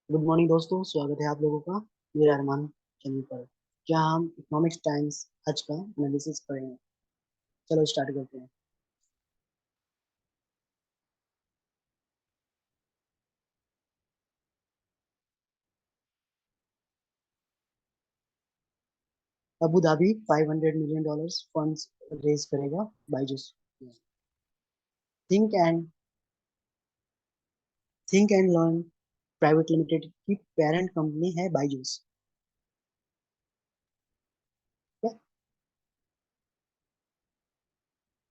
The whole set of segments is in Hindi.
गुड मॉर्निंग दोस्तों, स्वागत है आप लोगों का मेरे अरमान चैनल पर। जहां हम इकोनॉमिक्स टाइम्स आज का एनालिसिस करेंगे। चलो स्टार्ट करते हैं। Abu Dhabi $500 million funds raise करेगा। Byju's think and think and learn private limited की पेरेंट कंपनी है बाइजूस।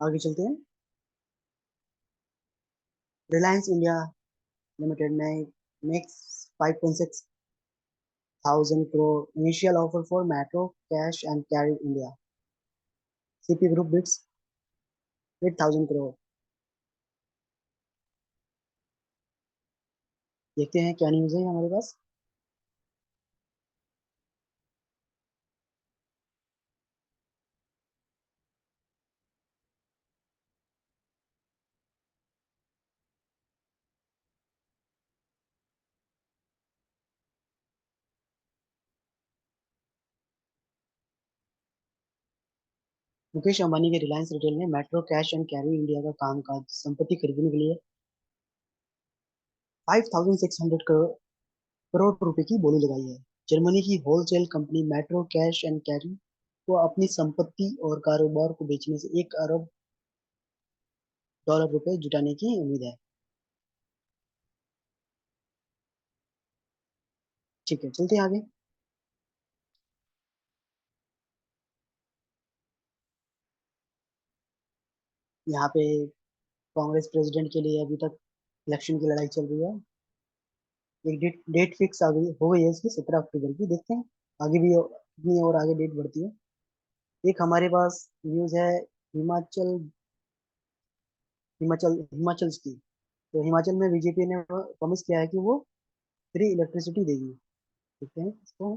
आगे चलते हैं। रिलायंस इंडिया लिमिटेड में makes 5.6 thousand crore initial offer for Metro Cash and Carry India. CP Group bids 8,000 crore। देखते हैं क्या न्यूज़ है हमारे पास। मुकेश अंबानी के रिलायंस रिटेल ने metro cash and carry India का कामकाज संपत्ति खरीदने के लिए 5,600 करोड़ रुपए की बोली लगाई है। जर्मनी की wholesale company metro cash and carry को अपनी संपत्ति और कारोबार को बेचने से $1 अरब रुपए जुटाने की उम्मीद है। ठीक है, चलते हैं आगे। यहाँ पे कांग्रेस प्रेसिडेंट के लिए अभी तक इलेक्शन की लड़ाई चल रही है। एक डेट फिक्स आ गई हो गई है इसकी 17 अक्टूबर की। देखते हैं आगे भी कितनी और आगे डेट बढ़ती है। एक हमारे पास न्यूज है हिमाचल हिमाचल हिमाचल की। तो हिमाचल में बीजेपी ने प्रॉमिस किया है कि वो फ्री इलेक्ट्रिसिटी देगी। देखते हैं इसको।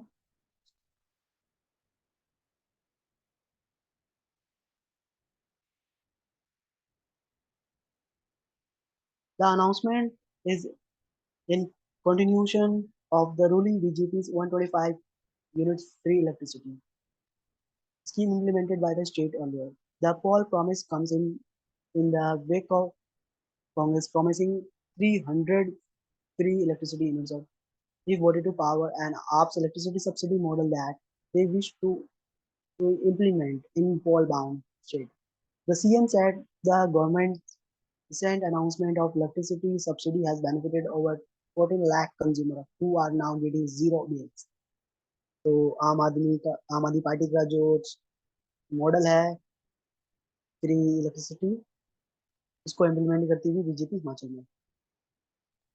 The announcement is in continuation of the ruling BJP's 125 units free electricity scheme implemented by the state earlier. The poll promise comes in the wake of Congress promising 300 free electricity units of if voted to power and AAP's electricity subsidy model that they wish to implement in poll-bound state. The CM said the government's recent announcement of electricity subsidy has benefited over 14 lakh consumers who are now getting zero bills. तो आम आदमी पार्टी का जो मॉडल है फ्री इलेक्ट्रिसिटी, इसको इम्प्लीमेंट करती हुई बीजेपी हिमाचल में।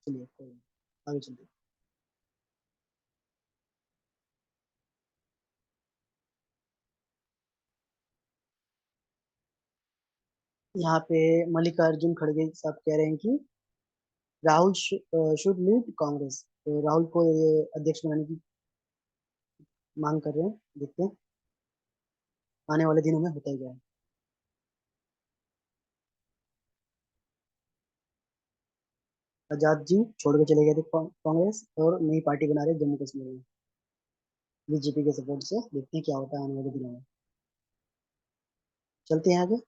चलिए कोई नहीं, आगे चलते हैं। यहाँ पे मल्लिकार्जुन खड़गे साहब कह रहे हैं कि राहुल शुड लीड कांग्रेस। तो राहुल को ये अध्यक्ष बनाने की मांग कर रहे हैं। देखते हैं आने वाले दिनों में होता ही क्या है। आजाद जी छोड़ के चले गए थे कांग्रेस और नई पार्टी बना रहे जम्मू कश्मीर में बीजेपी के सपोर्ट से। देखते हैं क्या होता है आने वाले दिनों में। चलते हैं आगे।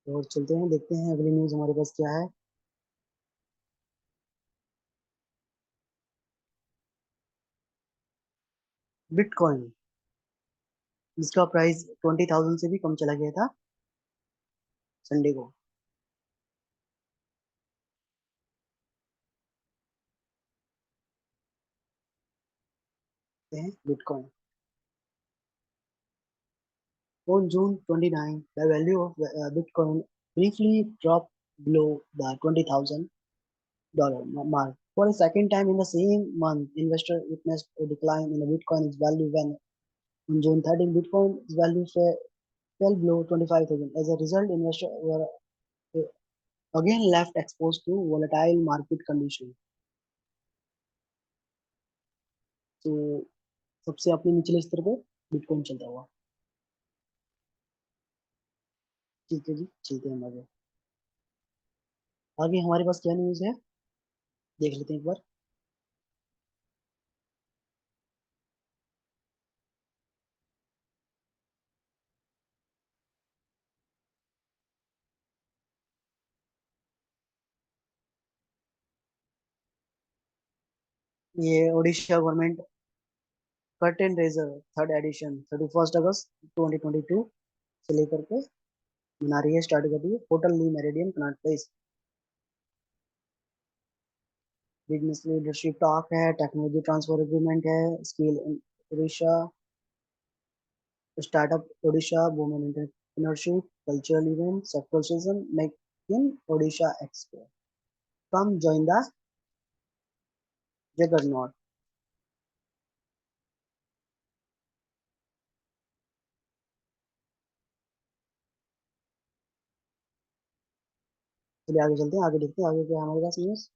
और चलते हैं, देखते हैं अगली न्यूज हमारे पास क्या है। बिटकॉइन, इसका प्राइस 20,000 से भी कम चला गया था संडे को। देखते हैं bitcoin. On June 29, the value of Bitcoin briefly dropped below the $20,000 mark. For a second time in the same month, investors witnessed a decline in the Bitcoin's value when on June 13, Bitcoin's value fell below 25,000. As a result, investors were again left exposed to volatile market condition. तो सबसे अपने निचले स्तर पे बिटकॉइन चलता हुआ। ठीक है जी, चलते हैं आगे। आगे हमारे पास क्या न्यूज़ है, देख लेते हैं एक बार। ये Odisha government curtain raiser third edition 31 अगस्त 2022 से लेकर के मना रही है, स्टार्ट कर रही है। होटल ली meridian Connaught place, business leadership talk है, टेक्नोलॉजी ट्रांसफर एग्रीमेंट है, skill Odisha, startup Odisha, women entrepreneurship, cultural event, sectoral season, make in Odisha expo, come join the juggernaut. चलिए आगे चलते हैं, आगे देखते हैं आगे क्या है हमारे पास न्यूज।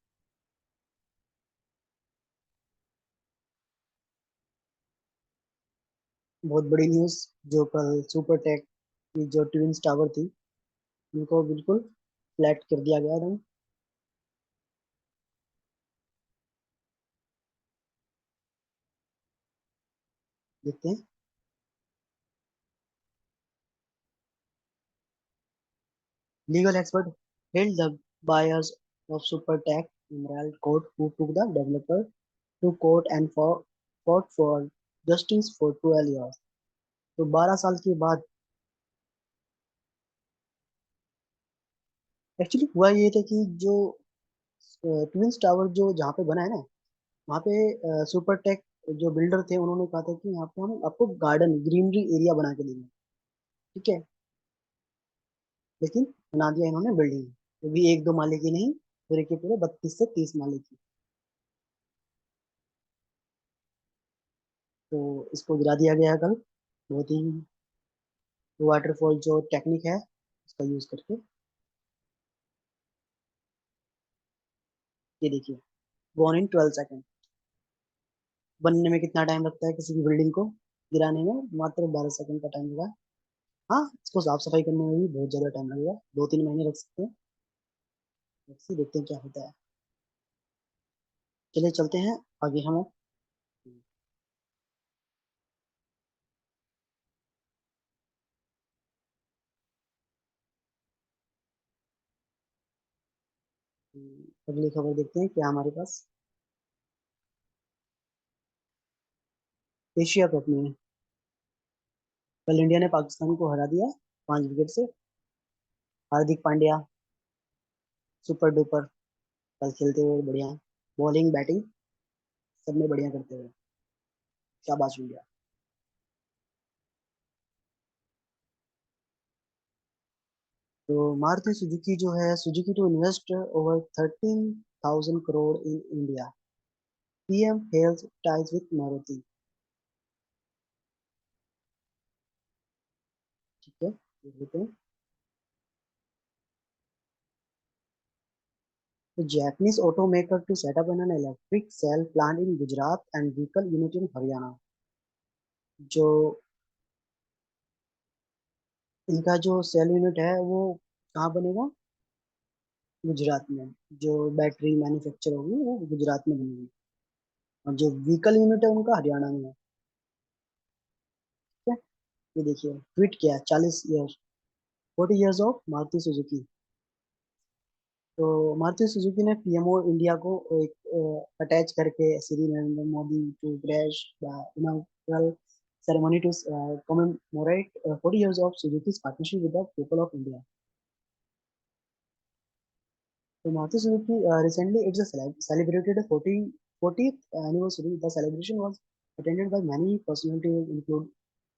बहुत बड़ी न्यूज, जो कल सुपर टेक की जो ट्विंस टावर थी, उनको बिल्कुल फ्लैट कर दिया गया था। देखते हैं। Legal expert held the buyers of Supertech Emerald Court who took the developer to court and fought for justice for 12 years। तो 12 साल के बाद एक्चुअली हुआ ये था कि जो ट्विंस टावर जो जहाँ पे बना है ना, वहाँ पे सुपरटेक जो बिल्डर थे उन्होंने कहा था कि यहाँ पे हम आपको गार्डन ग्रीनरी एरिया बना के देंगे। ठीक है, लेकिन बना दिया इन्होंने बिल्डिंग, वो भी एक दो माले की नहीं, पूरे के पूरे 32 से 30 माले की। तो इसको गिरा दिया गया है कल, बहुत ही वाटरफॉल जो टेक्निक है उसका यूज करके। ये देखिए, वन इन 12 सेकेंड। बनने में कितना टाइम लगता है किसी भी बिल्डिंग को, गिराने में मात्र 12 सेकंड का टाइम लगा। हाँ, इसको साफ सफाई करने में भी बहुत ज्यादा टाइम लगेगा, 2-3 महीने लग सकते हैं। वैसे देखते हैं क्या होता है। चलिए चलते हैं आगे हम। अगली खबर देखते हैं क्या हमारे पास। एशिया कप में कल इंडिया ने पाकिस्तान को हरा दिया 5 विकेट से। हार्दिक पांड्या सुपर डुपर कल खेलते हुए बढ़िया, बॉलिंग बैटिंग सब में बढ़िया करते हुए, शाबाश इंडिया। तो मारुति सुजुकी जो है, Suzuki to invest over 13,000 crore in India, PM hails ties with Maruti. ठीक है, देख लेते हैं। तो Japanese automaker to set up an electric cell plant in Gujarat and vehicle unit in Haryana। जो इनका जो सेल यूनिट है वो कहाँ बनेगा, गुजरात में। जो बैटरी मैन्युफैक्चर होगी वो गुजरात में बनेगी, और जो व्हीकल यूनिट है उनका हरियाणा में है। ठीक है, ये देखिए ट्वीट किया 40 year 40 years of Maruti Suzuki. तो मारुति सुजुकी ने पीएमओ इंडिया को एक अटैच करके Shri Narendra Modi to grace the inaugural ceremony to commemorate 40 years of Suzuki's partnership with the people of India. So Maruti Suzuki recently it's a celebrated a 40th anniversary. The celebration was attended by many personalities,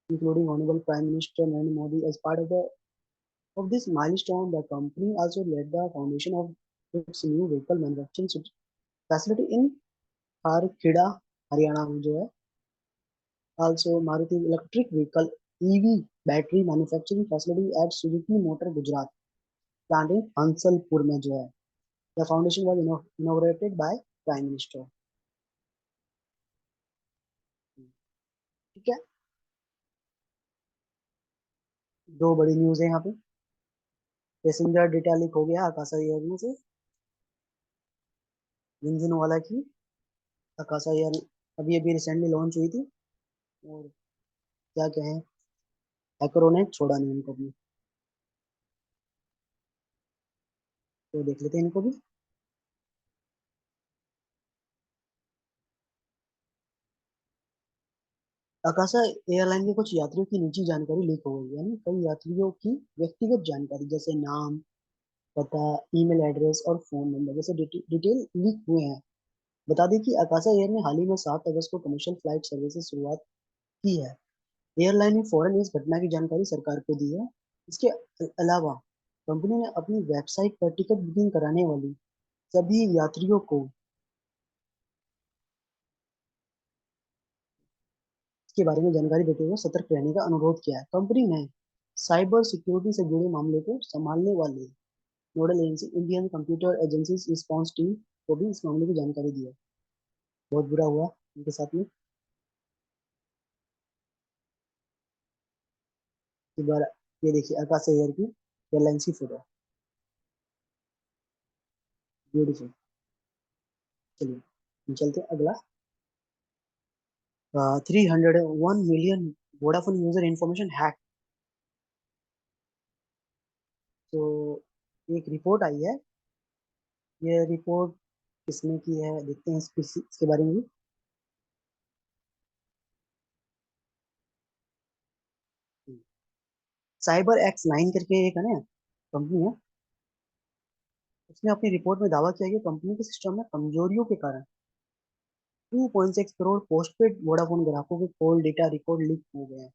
including Honorable Prime Minister Narendra Modi. As part of this milestone, the company also laid the foundation of its new vehicle manufacturing facility in Kharkheda, Haryana, जो है। Also, Maruti Electric Vehicle (EV) battery manufacturing facility at Suzuki Motor Gujarat. Plant in Hansalpur में जो है। The foundation was inaugurated by prime minister. ठीक है। दो बड़ी न्यूज है यहाँ पे। पैसेंजर डेटा लीक हो गया आकाशा एयरलाइन से, इंजन वाला की। आकाशा एयर अभी अभी रिसेंटली लॉन्च हुई थी, और क्या कहें, हैकरों ने छोड़ा नहीं उनको भी। तो देख लेते हैं इनको भी। आकाशा एयरलाइन के कुछ यात्रियों की निजी जानकारी लीक हो गई, यानी कई यात्रियों की व्यक्तिगत जानकारी जैसे नाम, पता, ईमेल एड्रेस और फोन नंबर जैसे डिटेल लीक हुए हैं। बता दें कि आकाशा एयर ने हाल ही में 7 अगस्त को कमर्शियल फ्लाइट सर्विसेज शुरुआत की है। एयरलाइन ने फौरन इस घटना की जानकारी सरकार को दी है। इसके अलावा कंपनी ने अपनी वेबसाइट पर टिकट बुकिंग कराने वाली सभी यात्रियों को इसके बारे में जानकारी देते हुए सतर्क रहने का अनुरोध किया है। कंपनी ने साइबर सिक्योरिटी से जुड़े मामले को संभालने वाले nodal agency Indian computer agency response team को भी इस मामले की जानकारी दी है। बहुत बुरा हुआ उनके साथ में। एक बार ये देखिए आकाश एयर की एयरलाइन की फोटो। ब्यूटीफुल। चलिए हम चलते हैं अगला। 301 million Vodafone user information hack. तो एक रिपोर्ट आई है। ये रिपोर्ट किसने की है देखते हैं इसके बारे में भी। साइबर एक्स 9 करके एक है ना कंपनी है। उसने अपनी रिपोर्ट में दावा किया कि कंपनी के सिस्टम में कमजोरियों के कारण 2.6 करोड़ पोस्टपेड वोडाफोन ग्राहकों के कॉल डेटा रिकॉर्ड लीक हो गए हैं।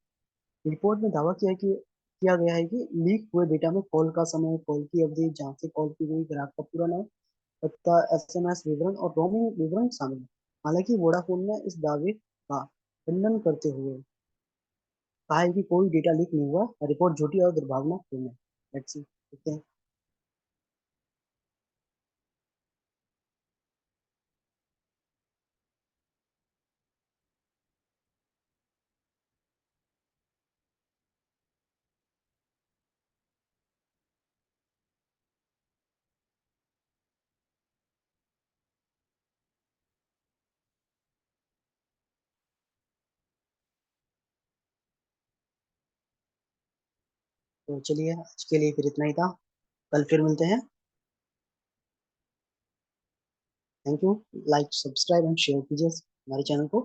रिपोर्ट में दावा किया गया है कि लीक हुए डेटा में कॉल का समय, कॉल की अवधि, जहाँ से कॉल की गई, ग्राहक का पूरा नाम, पता, एसएमएस विवरण और रोमिंग विवरण शामिल है। हालांकि वोडाफोन ने इस दावे का खंडन करते हुए कहा है कि कोई डेटा लीक नहीं हुआ, रिपोर्ट झूठी और दुर्भावनापूर्ण है। लेट्स सी, देखते हैं। तो चलिए आज के लिए फिर इतना ही था। कल फिर मिलते हैं। Thank you. Like, subscribe and share कीजिए हमारे चैनल को।